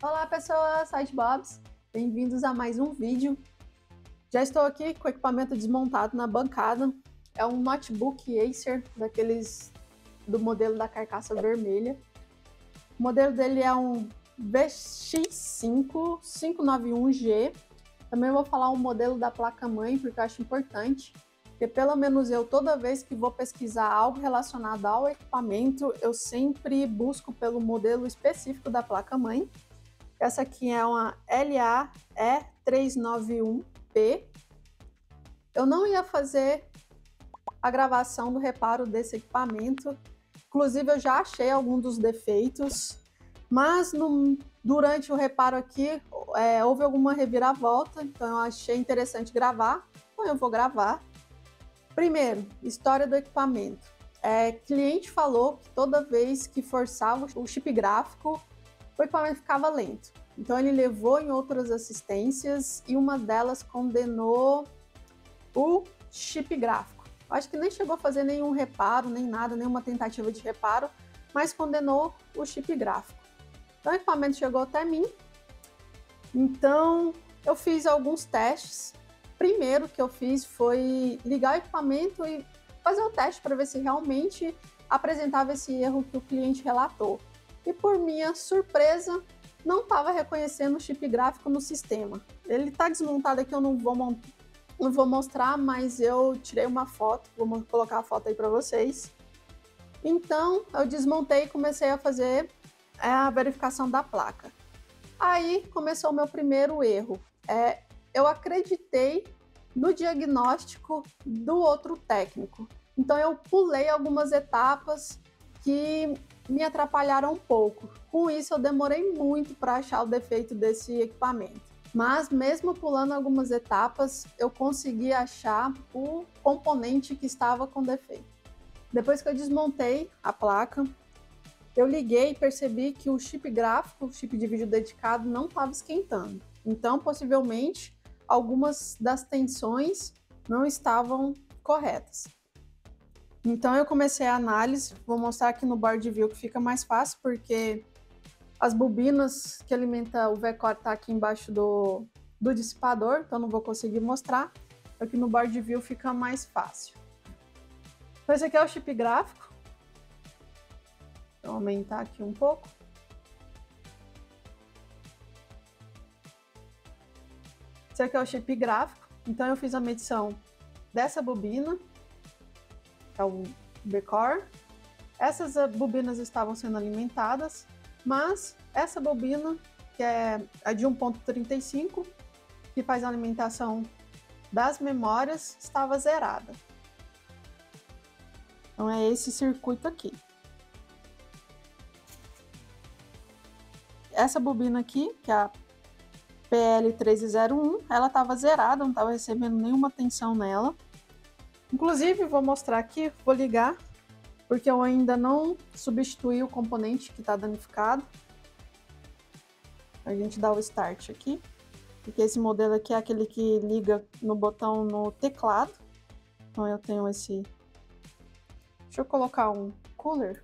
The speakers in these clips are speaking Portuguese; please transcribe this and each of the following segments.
Olá pessoas, site Bobs, bem-vindos a mais um vídeo. Já estou aqui com o equipamento desmontado na bancada. É um notebook Acer, daqueles do modelo da carcaça vermelha. O modelo dele é um VX5 591G. Também vou falar o modelo da placa-mãe, porque eu acho importante. Porque pelo menos eu, toda vez que vou pesquisar algo relacionado ao equipamento, eu sempre busco pelo modelo específico da placa-mãe. Essa aqui é uma LAE391P. Eu não ia fazer a gravação do reparo desse equipamento. Inclusive, eu já achei alguns dos defeitos, mas durante o reparo aqui houve alguma reviravolta, então eu achei interessante gravar, então eu vou gravar. Primeiro, história do equipamento. Cliente falou que toda vez que forçava o chip gráfico, o equipamento ficava lento. Então ele levou em outras assistências e uma delas condenou o chip gráfico. Acho que nem chegou a fazer nenhum reparo, nem nada, nenhuma tentativa de reparo, mas condenou o chip gráfico. Então o equipamento chegou até mim. Então eu fiz alguns testes. Primeiro que eu fiz foi ligar o equipamento e fazer um teste para ver se realmente apresentava esse erro que o cliente relatou. E por minha surpresa, não estava reconhecendo o chip gráfico no sistema. Ele está desmontado aqui, eu não vou mostrar, mas eu tirei uma foto, vou colocar a foto aí para vocês. Então, eu desmontei e comecei a fazer a verificação da placa. Aí começou o meu primeiro erro. Eu acreditei no diagnóstico do outro técnico. Então, eu pulei algumas etapas que me atrapalharam um pouco. Com isso, eu demorei muito para achar o defeito desse equipamento. Mas mesmo pulando algumas etapas, eu consegui achar o componente que estava com defeito. Depois que eu desmontei a placa, eu liguei e percebi que o chip gráfico, o chip de vídeo dedicado, não estava esquentando. Então, possivelmente, algumas das tensões não estavam corretas. Então eu comecei a análise, vou mostrar aqui no board view que fica mais fácil, porque as bobinas que alimentam o V-Core tá aqui embaixo do dissipador, então não vou conseguir mostrar. Aqui no board view fica mais fácil. Então esse aqui é o chip gráfico. Vou aumentar aqui um pouco. Esse aqui é o chip gráfico, então eu fiz a medição dessa bobina, que é o V-Core. Essas bobinas estavam sendo alimentadas, mas essa bobina, que é de 1.35, que faz a alimentação das memórias, estava zerada. Então é esse circuito aqui. Essa bobina aqui, que é a PL1301, ela estava zerada, não estava recebendo nenhuma tensão nela. Inclusive, vou mostrar aqui, vou ligar, porque eu ainda não substituí o componente que está danificado. A gente dá o start aqui, porque esse modelo aqui é aquele que liga no botão no teclado. Então eu tenho esse... Deixa eu colocar um cooler.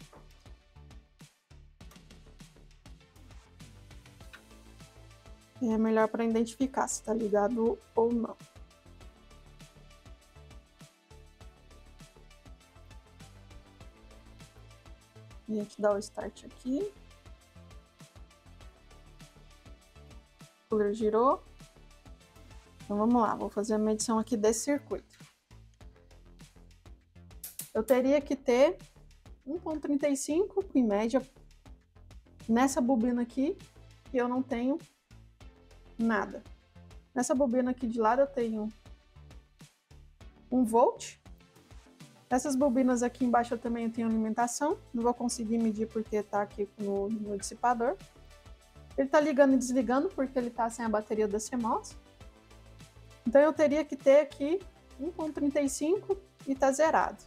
É melhor para identificar se está ligado ou não. A gente dá o start aqui. O cooler girou. Então vamos lá, vou fazer a medição aqui desse circuito. Eu teria que ter 1.35 em média nessa bobina aqui, que eu não tenho nada. Nessa bobina aqui de lado eu tenho 1 volt. Essas bobinas aqui embaixo eu também tenho alimentação. Não vou conseguir medir porque está aqui no dissipador. Ele está ligando e desligando porque ele está sem a bateria da CMOS. Então eu teria que ter aqui 1.35 e está zerado.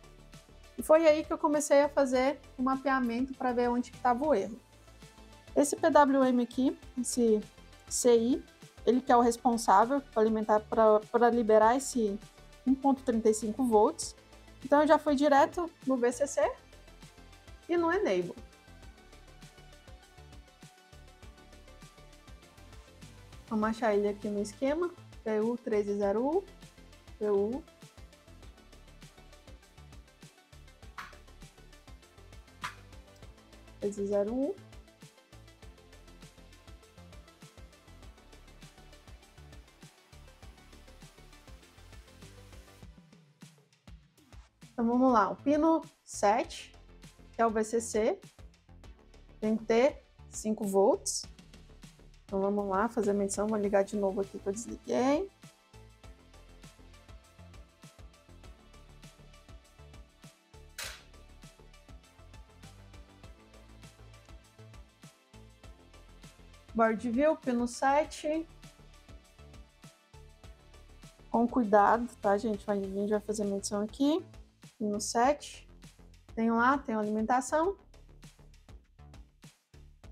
E foi aí que eu comecei a fazer o mapeamento para ver onde estava o erro. Esse PWM aqui, esse CI, ele que é o responsável para alimentar, para liberar esse 1.35 volts. Então eu já fui direto no VCC e no Enable. Vamos achar ele aqui no esquema, PU1301, PU. Esse 01. Então vamos lá, o pino 7, que é o VCC, tem que ter 5 volts. Então vamos lá fazer a medição, vou ligar de novo aqui que eu desliguei. Board view, pino 7. Com cuidado, tá, gente? A gente vai fazer a medição aqui. Pino 7. Tem lá, tem a alimentação.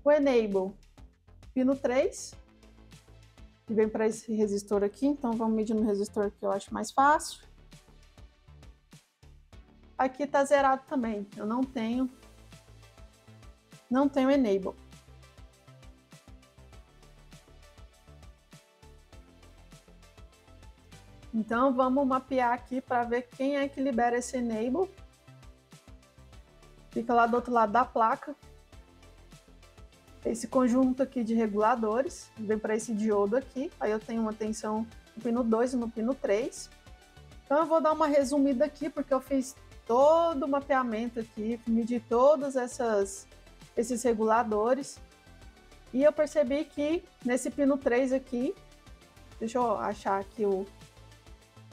O enable, pino 3. Que vem para esse resistor aqui. Então vamos medir no resistor que eu acho mais fácil. Aqui tá zerado também. Eu não tenho enable. Então vamos mapear aqui para ver quem é que libera esse enable. Fica lá do outro lado da placa. Esse conjunto aqui de reguladores, vem para esse diodo aqui. Aí eu tenho uma tensão no pino 2 e no pino 3. Então eu vou dar uma resumida aqui, porque eu fiz todo o mapeamento aqui, medi todos esses reguladores. E eu percebi que nesse pino 3 aqui, deixa eu achar aqui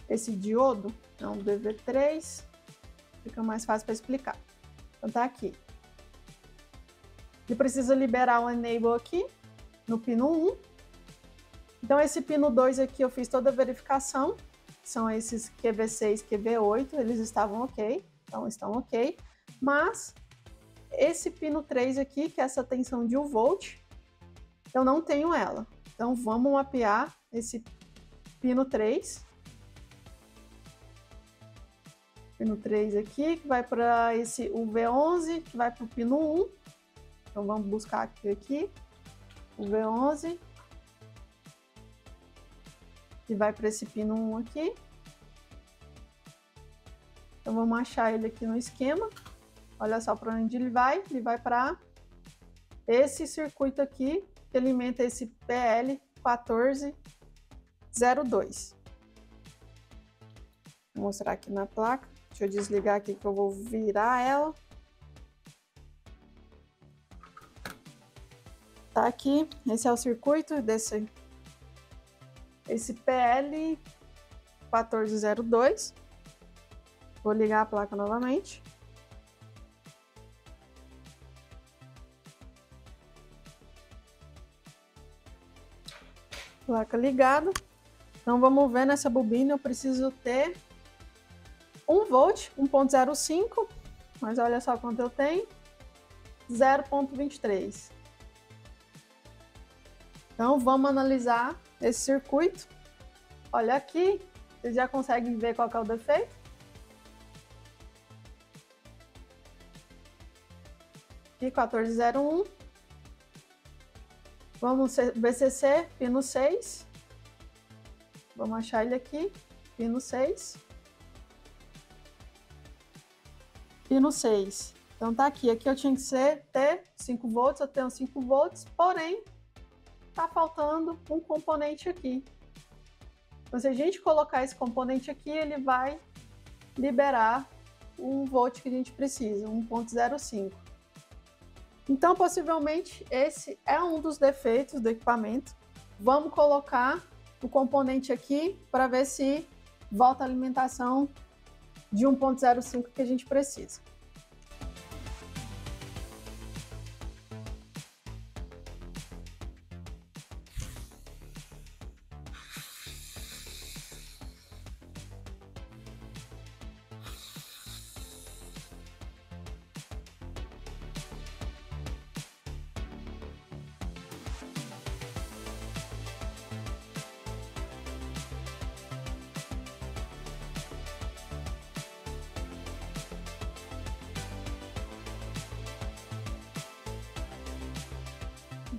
esse diodo, então DV3, fica mais fácil para explicar. Então tá aqui. Ele precisa liberar o enable aqui no pino 1. Então esse pino 2 aqui eu fiz toda a verificação, são esses QV6, QV8, eles estavam ok, então estão ok. Mas esse pino 3 aqui, que é essa tensão de 1 volt, eu não tenho ela. Então vamos mapear esse pino 3. Pino 3 aqui, que vai para esse UV11, que vai para o pino 1. Então vamos buscar aqui, UV11, que vai para esse pino 1 aqui. Então vamos achar ele aqui no esquema. Olha só para onde ele vai para esse circuito aqui, que alimenta esse PL1402. Vou mostrar aqui na placa. Deixa eu desligar aqui que eu vou virar ela. Tá aqui, esse é o circuito esse PL1402. Vou ligar a placa novamente. Placa ligada. Então vamos ver nessa bobina, eu preciso ter 1 volt, 1.05, mas olha só quanto eu tenho, 0.23. Então vamos analisar esse circuito. Olha aqui, vocês já conseguem ver qual que é o defeito. Aqui 1401. Vamos VCC, pino 6. Vamos achar ele aqui, pino 6. Pino 6. Então tá aqui. Aqui eu tinha que ter 5 volts, eu tenho 5 volts, porém tá faltando um componente aqui. Então se a gente colocar esse componente aqui, ele vai liberar um volt que a gente precisa, 1.05. Então possivelmente esse é um dos defeitos do equipamento. Vamos colocar o componente aqui para ver se volta a alimentação de 1.05 que a gente precisa.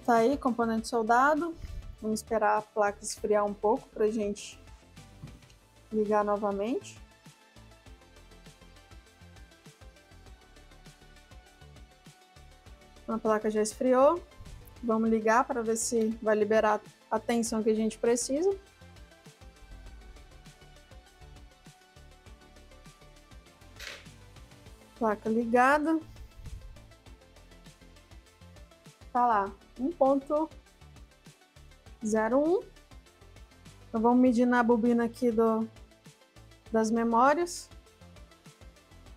Tá aí, componente soldado. Vamos esperar a placa esfriar um pouco para a gente ligar novamente. A placa já esfriou. Vamos ligar para ver se vai liberar a tensão que a gente precisa. Placa ligada. Tá lá, 1.01. Então vamos medir na bobina aqui das memórias.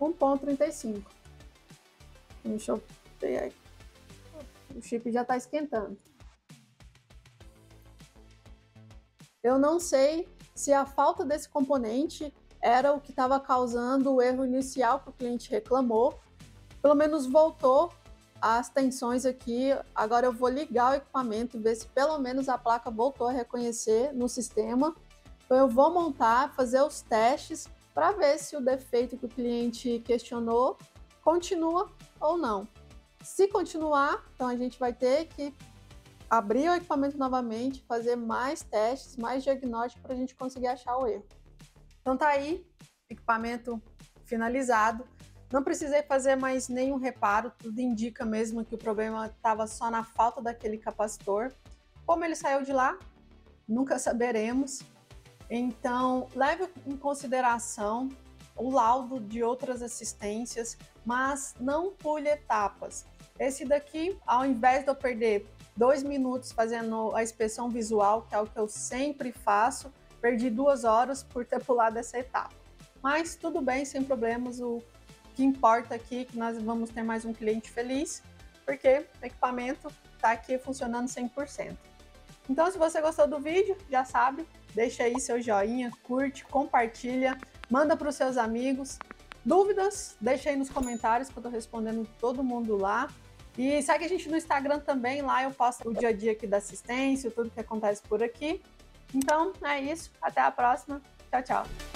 1.35. Deixa eu ver aí. O chip já está esquentando. Eu não sei se a falta desse componente era o que estava causando o erro inicial que o cliente reclamou. Pelo menos voltou as tensões aqui. Agora eu vou ligar o equipamento, ver se pelo menos a placa voltou a reconhecer no sistema. Então eu vou montar, fazer os testes para ver se o defeito que o cliente questionou continua ou não. Se continuar, então a gente vai ter que abrir o equipamento novamente, fazer mais testes, mais diagnóstico para a gente conseguir achar o erro. Então tá aí, equipamento finalizado. Não precisei fazer mais nenhum reparo, tudo indica mesmo que o problema estava só na falta daquele capacitor. Como ele saiu de lá, nunca saberemos. Então leve em consideração o laudo de outras assistências, mas não pule etapas. Esse daqui, ao invés de eu perder 2 minutos fazendo a inspeção visual, que é o que eu sempre faço, perdi 2 horas por ter pulado essa etapa. Mas tudo bem, sem problemas, o que importa aqui é que nós vamos ter mais um cliente feliz, porque o equipamento está aqui funcionando 100%. Então, se você gostou do vídeo, já sabe, deixa aí seu joinha, curte, compartilha, manda para os seus amigos. Dúvidas, deixa aí nos comentários que eu estou respondendo todo mundo lá. E segue a gente no Instagram também, lá eu posto o dia a dia aqui da assistência, tudo que acontece por aqui. Então, é isso, até a próxima, tchau, tchau!